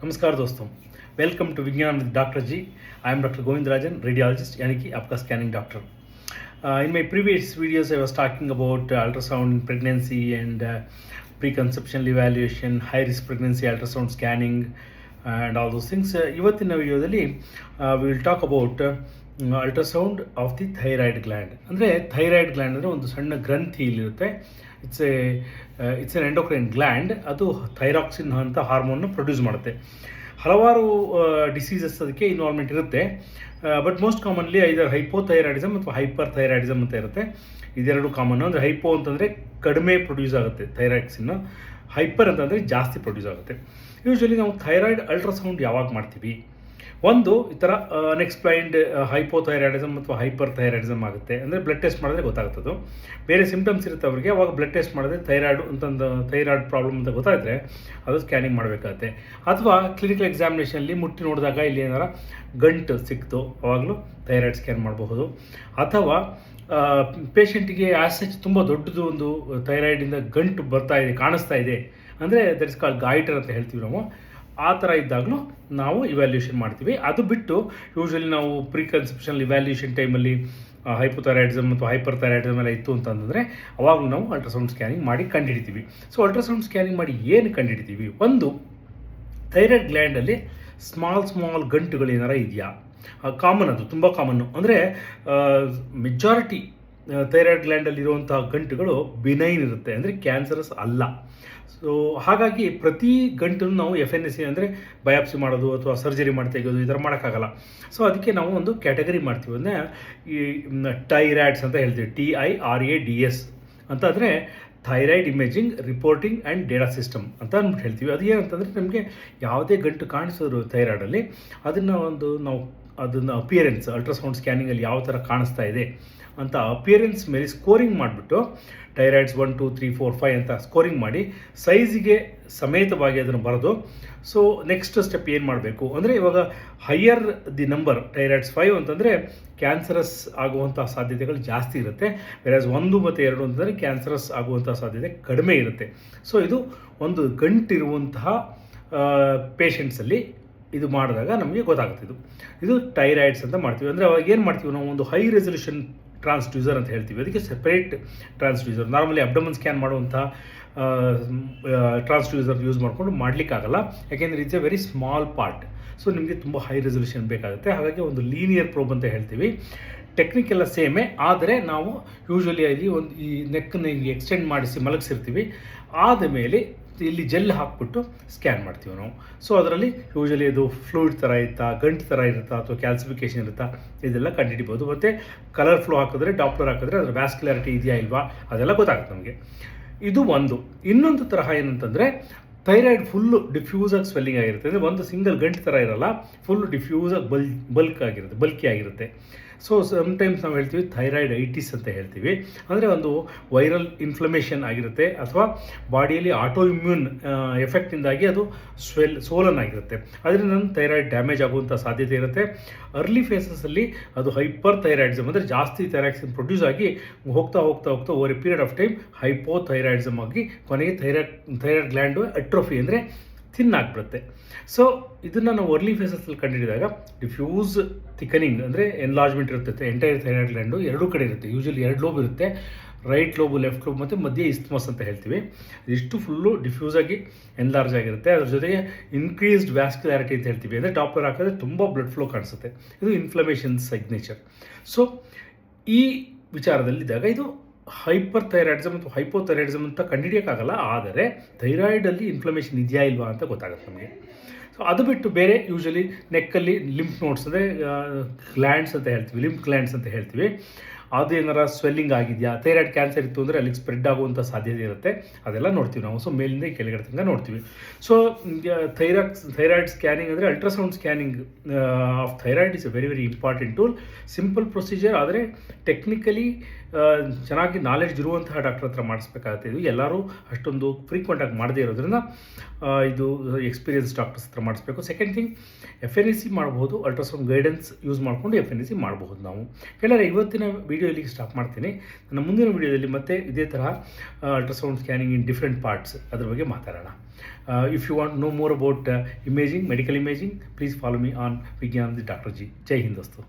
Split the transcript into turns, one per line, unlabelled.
नमस्कार दोस्तों, welcome to Vigyan with doctor G. I am doctor Govind Rajan, radiologist, यानी कि आपका scanning doctor. In my previous videos, I was talking about ultrasound in pregnancy and preconceptional evaluation, high risk pregnancy ultrasound scanning, and all those things. ಇವತ್ತಿನ ವಿಡಿಯೋದಲ್ಲಿ we will talk about ultrasound of the thyroid gland. ಅಂದರೆ thyroid gland ಅಂದರೆ ಒಂದು ಸಣ್ಣ ಗ್ರಂಥಿ ಇಲ್ಲಿರುತ್ತೆ. It's an endocrine gland. ಅದು thyroxine ಅಂತ ಹಾರ್ಮೋನ್ನ ಪ್ರೊಡ್ಯೂಸ್ ಮಾಡುತ್ತೆ. ಹಲವಾರು ಡಿಸೀಸಸ್ ಅದಕ್ಕೆ ಇನ್ವಾಲ್ವ್ಮೆಂಟ್ ಇರುತ್ತೆ. But most commonly either hypothyroidism ಅಥವಾ ಹೈಪರ್ ಥೈರಾಯ್ಡಿಸಮ್ ಅಂತ ಇರುತ್ತೆ. ಇದೆರಡು ಕಾಮನ್ನು. ಅಂದರೆ ಹೈಪೋ ಅಂತಂದರೆ ಕಡಿಮೆ ಪ್ರೊಡ್ಯೂಸ್ ಆಗುತ್ತೆ ಥೈರಾಕ್ಸಿನ್, ಹೈಪರ್ ಅಂತಂದರೆ ಜಾಸ್ತಿ ಪ್ರೊಡ್ಯೂಸ್ ಆಗುತ್ತೆ. ಯೂಶ್ವಲಿ ನಾವು ಥೈರಾಯ್ಡ್ ಅಲ್ಟ್ರಾಸೌಂಡ್ ಯಾವಾಗ ಮಾಡ್ತೀವಿ? ಒಂದು ಈ ಥರ ಅನ್ಎಕ್ಸ್ಪ್ಲೈನ್ಡ್ ಹೈಪೋಥೈರಾಯ್ಡಿಸಮ್ ಅಥವಾ ಹೈಪರ್ ಥೈರಾಯ್ಡಿಸಮ್ ಆಗುತ್ತೆ. ಅಂದರೆ ಬ್ಲಡ್ ಟೆಸ್ಟ್ ಮಾಡಿದ್ರೆ ಗೊತ್ತಾಗ್ತದೆ. ಬೇರೆ ಸಿಂಪ್ಟಮ್ಸ್ ಇರುತ್ತೆ ಅವರಿಗೆ, ಅವಾಗ ಬ್ಲಡ್ ಟೆಸ್ಟ್ ಮಾಡಿದ್ರೆ ಥೈರಾಯ್ಡ್ ಪ್ರಾಬ್ಲಮ್ ಅಂತ ಗೊತ್ತಾದರೆ ಅದು ಸ್ಕ್ಯಾನಿಂಗ್ ಮಾಡಬೇಕಾಗುತ್ತೆ. ಅಥವಾ ಕ್ಲಿನಿಕಲ್ ಎಕ್ಸಾಮಿನೇಷನಲ್ಲಿ ಮುಟ್ಟಿ ನೋಡಿದಾಗ ಇಲ್ಲಿ ಏನಾರ ಗಂಟು ಸಿಕ್ತು, ಅವಾಗಲೂ ಥೈರಾಯ್ಡ್ ಸ್ಕ್ಯಾನ್ ಮಾಡಬಹುದು. ಅಥವಾ ಪೇಷಂಟಿಗೆ ಆಸೆಚ್ ತುಂಬ ದೊಡ್ಡದು ಒಂದು ಥೈರಾಯ್ಡಿಂದ ಗಂಟು ಬರ್ತಾ ಇದೆ, ಕಾಣಿಸ್ತಾ ಇದೆ, ಅಂದರೆ ದಟ್ ಇಸ್ ಕಾಲ್ಡ್ ಗಾಯ್ಟರ್ ಅಂತ ಹೇಳ್ತೀವಿ ನಾವು. ಆ ಥರ ಇದ್ದಾಗಲೂ ನಾವು ಇವ್ಯಾಲ್ಯೂಯೇಷನ್ ಮಾಡ್ತೀವಿ. ಅದು ಬಿಟ್ಟು ಯೂಶ್ವಲಿ ನಾವು ಪ್ರಿಕನ್ಸೆಪ್ಷನಲ್ ಇವ್ಯಾಲ್ಯೂಯೇಷನ್ ಟೈಮಲ್ಲಿ ಹೈಪೋಥೈರಾಯ್ಡಿಸಮ್ ಮತ್ತು ಹೈಪರ್ ಥೈರಾಯ್ಡಿಸಮ್ ಎಲ್ಲ ಇತ್ತು ಅಂತಂದರೆ ಅವಾಗಲೂ ನಾವು ಅಲ್ಟ್ರಾಸೌಂಡ್ ಸ್ಕ್ಯಾನಿಂಗ್ ಮಾಡಿ ಕಂಡುಹಿಡಿತೀವಿ. ಸೊ ಅಲ್ಟ್ರಾಸೌಂಡ್ ಸ್ಕ್ಯಾನಿಂಗ್ ಮಾಡಿ ಏನು ಕಂಡುಹಿಡಿತೀವಿ? ಒಂದು, ಥೈರಾಯ್ಡ್ ಗ್ಲ್ಯಾಂಡಲ್ಲಿ ಸ್ಮಾಲ್ ಗಂಟುಗಳು ಏನಾರ ಇದೆಯಾ? ಕಾಮನ್, ಅದು ತುಂಬ ಕಾಮನ್ನು. ಅಂದರೆ ಮೆಜಾರಿಟಿ ಥೈರಾಯ್ಡ್ ಗ್ಲ್ಯಾಂಡಲ್ಲಿರುವಂಥ ಗಂಟುಗಳು ಬಿನೈನ್ ಇರುತ್ತೆ, ಅಂದರೆ ಕ್ಯಾನ್ಸರಸ್ ಅಲ್ಲ. ಸೊ ಹಾಗಾಗಿ ಪ್ರತಿ ಗಂಟನ್ನು ನಾವು FNAC ಅಂದರೆ ಬಯಾಪ್ಸಿ ಮಾಡೋದು ಅಥವಾ ಸರ್ಜರಿ ಮಾಡಿ ತೆಗೆಯೋದು ಈ ಥರ ಮಾಡೋಕ್ಕಾಗಲ್ಲ. ಸೊ ಅದಕ್ಕೆ ನಾವು ಒಂದು ಕ್ಯಾಟಗರಿ ಮಾಡ್ತೀವಿ. ಅಂದರೆ ಈ ಟೈರಾಯ್ಡ್ಸ್ ಅಂತ ಹೇಳ್ತೀವಿ, TIRADS ಅಂತ. ಅಂದರೆ thyroid imaging reporting and data system ಅಂತ ಅಂದ್ಬಿಟ್ಟು ಹೇಳ್ತೀವಿ. ಅದು ಏನಂತಂದರೆ ನಮಗೆ ಯಾವುದೇ ಗಂಟು ಕಾಣಿಸೋದು ಥೈರಾಯ್ಡಲ್ಲಿ ನಾವು ಅದನ್ನು ಅಪಿಯರೆನ್ಸ್ ಅಲ್ಟ್ರಾಸೌಂಡ್ ಸ್ಕ್ಯಾನಿಂಗಲ್ಲಿ ಯಾವ ಥರ ಕಾಣಿಸ್ತಾ ಇದೆ ಅಂತ ಅಪಿಯರೆನ್ಸ್ ಮೇಲೆ ಸ್ಕೋರಿಂಗ್ ಮಾಡಿಬಿಟ್ಟು ಥೈರಾಯ್ಡ್ಸ್ 1, 2, 3, 4, 5 ಅಂತ ಸ್ಕೋರಿಂಗ್ ಮಾಡಿ ಸೈಜಿಗೆ ಸಮೇತವಾಗಿ ಅದನ್ನು ಬರೆದು, ಸೊ ನೆಕ್ಸ್ಟ್ ಸ್ಟೆಪ್ ಏನು ಮಾಡಬೇಕು ಅಂದರೆ, ಇವಾಗ ಹೈಯರ್ ದಿ ನಂಬರ್ ಥೈರಾಯ್ಡ್ಸ್ 5 ಅಂತಂದರೆ ಕ್ಯಾನ್ಸರಸ್ ಆಗುವಂಥ ಸಾಧ್ಯತೆಗಳು ಜಾಸ್ತಿ ಇರುತ್ತೆ. ವೆರಾಸ್ 1 ಮತ್ತು 2 ಅಂತಂದರೆ ಕ್ಯಾನ್ಸರಸ್ ಆಗುವಂಥ ಸಾಧ್ಯತೆ ಕಡಿಮೆ ಇರುತ್ತೆ. ಸೊ ಇದು ಒಂದು ಗಂಟಿರುವಂತಹ ಪೇಷಂಟ್ಸಲ್ಲಿ ಇದು ಮಾಡಿದಾಗ ನಮಗೆ ಗೊತ್ತಾಗುತ್ತೆ. ಇದು ಟೈರಾಯ್ಡ್ಸ್ ಅಂತ ಮಾಡ್ತೀವಿ. ಅಂದರೆ ಅವಾಗ ಏನು ಮಾಡ್ತೀವಿ ನಾವು, ಒಂದು ಹೈ ರೆಸಲ್ಯೂಷನ್ ಟ್ರಾನ್ಸ್ಡ್ಯೂಸರ್ ಅಂತ ಹೇಳ್ತೀವಿ. ಅದಕ್ಕೆ separate transducer, normally abdomen scan ಮಾಡುವಂಥ ಟ್ರಾನ್ಸ್ಡ್ಯೂಸರ್ ಯೂಸ್ ಮಾಡಿಕೊಂಡು ಮಾಡಲಿಕ್ಕಾಗಲ್ಲ. ಯಾಕೆಂದರೆ it's A very small part. So ನಿಮಗೆ ತುಂಬ ಹೈ ರೆಸಲ್ಯೂಷನ್ ಬೇಕಾಗುತ್ತೆ. ಹಾಗಾಗಿ ಒಂದು ಲೀನಿಯರ್ ಪ್ರೋಬ್ ಅಂತ ಹೇಳ್ತೀವಿ. ಟೆಕ್ನಿಕ್ ಎಲ್ಲ ಸೇಮೇ, ಆದರೆ ನಾವು ಯೂಶ್ವಲಿ ಅಲ್ಲಿ ಒಂದು ಈ ನೆಕ್ಕನ್ನು ಎಕ್ಸ್ಟೆಂಡ್ ಮಾಡಿಸಿ ಮಲಗಿಸಿರ್ತೀವಿ. ಆದ ಮೇಲೆ ಇಲ್ಲಿ ಜೆಲ್ ಹಾಕ್ಬಿಟ್ಟು ಸ್ಕ್ಯಾನ್ ಮಾಡ್ತೀವಿ ನಾವು. ಸೊ ಅದರಲ್ಲಿ ಯೂಶ್ವಲಿ ಅದು ಫ್ಲೂಯಿಡ್ ಥರ ಇರುತ್ತಾ, ಗಂಟು ಥರ ಇರುತ್ತಾ, ಅಥವಾ ಕ್ಯಾಲ್ಸಿಫಿಕೇಷನ್ ಇರುತ್ತಾ, ಇದೆಲ್ಲ ಕಂಡುಹಿಡಿಬೋದು. ಮತ್ತು ಕಲರ್ ಫ್ಲೋ ಹಾಕಿದ್ರೆ, ಡಾಪ್ಲರ್ ಹಾಕಿದ್ರೆ ಅದರ ವ್ಯಾಸ್ಕ್ಯುಲಾರಿಟಿ ಇದೆಯಾ ಇಲ್ವಾ ಅದೆಲ್ಲ ಗೊತ್ತಾಗುತ್ತೆ ನಮಗೆ. ಇದು ಒಂದು. ಇನ್ನೊಂದು ತರಹ ಏನಂತಂದರೆ, ಥೈರಾಯ್ಡ್ ಫುಲ್ಲು ಡಿಫ್ಯೂಸಾಗಿ ಸ್ವೆಲ್ಲಿಂಗ್ ಆಗಿರುತ್ತೆ. ಅಂದರೆ ಒಂದು ಸಿಂಗಲ್ ಗಂಟು ಥರ ಇರೋಲ್ಲ, ಫುಲ್ಲು ಡಿಫ್ಯೂಸಾಗಿ ಬಲ್ಕಿ ಆಗಿರುತ್ತೆ. ಸೊ ಸಮ್ಟೈಮ್ಸ್ ನಾವು ಹೇಳ್ತೀವಿ ಥೈರಾಯ್ಡ್ ಐಟಿಸ್ ಅಂತ ಹೇಳ್ತೀವಿ. ಅಂದರೆ ಒಂದು ವೈರಲ್ ಇನ್ಫ್ಲಮೇಷನ್ ಆಗಿರುತ್ತೆ, ಅಥವಾ ಬಾಡಿಯಲ್ಲಿ ಆಟೋ ಇಮ್ಯೂನ್ ಎಫೆಕ್ಟಿಂದಾಗಿ ಅದು ಸೋಲನ್ ಆಗಿರುತ್ತೆ. ಅದರಿಂದ ಥೈರಾಯ್ಡ್ ಡ್ಯಾಮೇಜ್ ಆಗುವಂಥ ಸಾಧ್ಯತೆ ಇರುತ್ತೆ. ಅರ್ಲಿ ಫೇಸಸಲ್ಲಿ ಅದು ಹೈಪರ್ ಥೈರಾಯ್ಡಿಸಮ್ ಅಂದರೆ ಜಾಸ್ತಿ ಥೈರಾಕ್ಸಿನ್ ಪ್ರೊಡ್ಯೂಸ್ ಆಗಿ ಹೋಗ್ತಾ over A period of time hypothyroidism ಆಗಿ ಕೊನೆಗೆ ಥೈರಾಯ್ಡ್ ಗ್ಲ್ಯಾಂಡು ಅಟ್ರೋಫಿ ಅಂದರೆ ಥಿನ್ ಆಗಿಬಿಡುತ್ತೆ. ಸೊ ಇದನ್ನು ನಾವು ಅರ್ಲಿ ಫೇಸಸ್ಸಲ್ಲಿ ಕಂಡುಹಿಡಿದಾಗ ಡಿಫ್ಯೂಸ್ ಥಿಕನಿಂಗ್ ಅಂದರೆ ಎನ್ಲಾರ್ಜ್ಮೆಂಟ್ ಇರುತ್ತೆ. ಎಂಟೈರ್ ಥೈರಾಯ್ಡ್ ಗ್ಲ್ಯಾಂಡು ಎರಡೂ ಕಡೆ ಇರುತ್ತೆ. ಯೂಶ್ವಲಿ 2 ಲೋಬ್ ಇರುತ್ತೆ, ರೈಟ್ ಲೋಬು, ಲೆಫ್ಟ್ ಲೋಬ್, ಮತ್ತು ಮಧ್ಯೆ ಇಸ್ತ್ಮಸ್ ಅಂತ ಹೇಳ್ತೀವಿ. ಇಷ್ಟು ಫುಲ್ಲು ಡಿಫ್ಯೂಸ್ ಆಗಿ ಎನ್ಲಾರ್ಜ್ ಆಗಿರುತ್ತೆ. ಅದ್ರ ಜೊತೆಗೆ ಇನ್ಕ್ರೀಸ್ಡ್ ವ್ಯಾಸ್ಕ್ಯುಲಾರಿಟಿ ಅಂತ ಹೇಳ್ತೀವಿ. ಅಂದರೆ ಡಾಪ್ಲರ್ ಹಾಕಿದ್ರೆ ತುಂಬ ಬ್ಲಡ್ ಫ್ಲೋ ಕಾಣಿಸುತ್ತೆ. ಇದು ಇನ್ಫ್ಲಮೇಷನ್ ಸಿಗ್ನೇಚರ್. ಸೊ ಈ ವಿಚಾರದಲ್ಲಿದ್ದಾಗ ಇದು ಹೈಪರ್ ಥೈರಾಯ್ಡಿಸಮ್ ಮತ್ತು ಹೈಪೋಥೈರಾಯ್ಡಿಸಮ್ ಅಂತ ಕಂಡುಹಿಡಿಯೋಕ್ಕಾಗಲ್ಲ, ಆದರೆ ಥೈರಾಯ್ಡಲ್ಲಿ ಇನ್ಫ್ಲಮೇಷನ್ ಇದೆಯಾ ಇಲ್ವಾ ಅಂತ ಗೊತ್ತಾಗುತ್ತೆ ನಮಗೆ. ಸೊ ಅದು ಬಿಟ್ಟು ಬೇರೆ ಯೂಶ್ವಲಿ ನೆಕ್ಕಲ್ಲಿ ಲಿಂಫ್ ನೋಡ್ಸ್ ಅಂದರೆ ಗ್ಲ್ಯಾಂಡ್ಸ್ ಅಂತ ಹೇಳ್ತೀವಿ, ಲಿಂಫ್ ಗ್ಲ್ಯಾಂಡ್ಸ್ ಅಂತ ಹೇಳ್ತೀವಿ. ಅದು ಏನಾರ ಸ್ವೆಲ್ಲಿಂಗ್ ಆಗಿದೆಯಾ, ಥೈರಾಯ್ಡ್ ಕ್ಯಾನ್ಸರ್ ಇತ್ತು ಅಂದರೆ ಅಲ್ಲಿಗೆ ಸ್ಪ್ರೆಡ್ ಆಗುವಂಥ ಸಾಧ್ಯತೆ ಇರುತ್ತೆ. ಅದೆಲ್ಲ ನೋಡ್ತೀವಿ ನಾವು. ಸೊ ಮೇಲಿಂದ ಕೆಳಗಡೆ ತನಕ ನೋಡ್ತೀವಿ. ಸೊ ಥೈರಾಯ್ಡ್ ಸ್ಕ್ಯಾನಿಂಗ್ ಅಂದರೆ ultrasound scanning of thyroid is A very important tool. Simple procedure, ಆದರೆ ಟೆಕ್ನಿಕಲಿ ಚೆನ್ನಾಗಿ ನಾಲೆಡ್ಜ್ ಇರುವಂತಹ ಡಾಕ್ಟರ್ ಹತ್ರ ಮಾಡಿಸ್ಬೇಕಾಗುತ್ತೆ. ಇದು ಎಲ್ಲರೂ ಅಷ್ಟೊಂದು ಫ್ರೀಕ್ವೆಂಟಾಗಿ ಮಾಡದೇ ಇರೋದ್ರಿಂದ ಇದು ಎಕ್ಸ್ಪೀರಿಯನ್ಸ್ ಡಾಕ್ಟರ್ಸ್ ಹತ್ರ ಮಾಡಿಸ್ಬೇಕು. ಸೆಕೆಂಡ್ ಥಿಂಗ್, FNAC ಮಾಡ್ಬೋದು, ಅಲ್ಟ್ರಾಸೌಂಡ್ ಗೈಡೆನ್ಸ್ ಯೂಸ್ ಮಾಡಿಕೊಂಡು FNAC ಮಾಡಬಹುದು ನಾವು. ಕೆಳಗೆ ಇವತ್ತಿನ ವಿಡಿಯೋ ಇಲ್ಲಿಗೆ ಸ್ಟಾಪ್ ಮಾಡ್ತೀನಿ. ನನ್ನ ಮುಂದಿನ ವಿಡಿಯೋದಲ್ಲಿ ಮತ್ತೆ ಇದೇ ಥರ ultrasound scanning in different parts ಅದ್ರ ಬಗ್ಗೆ ಮಾತಾಡೋಣ. If you want to know more about imaging, medical imaging, please follow me on Vigyan with Dr. G. Jai Hind dosto.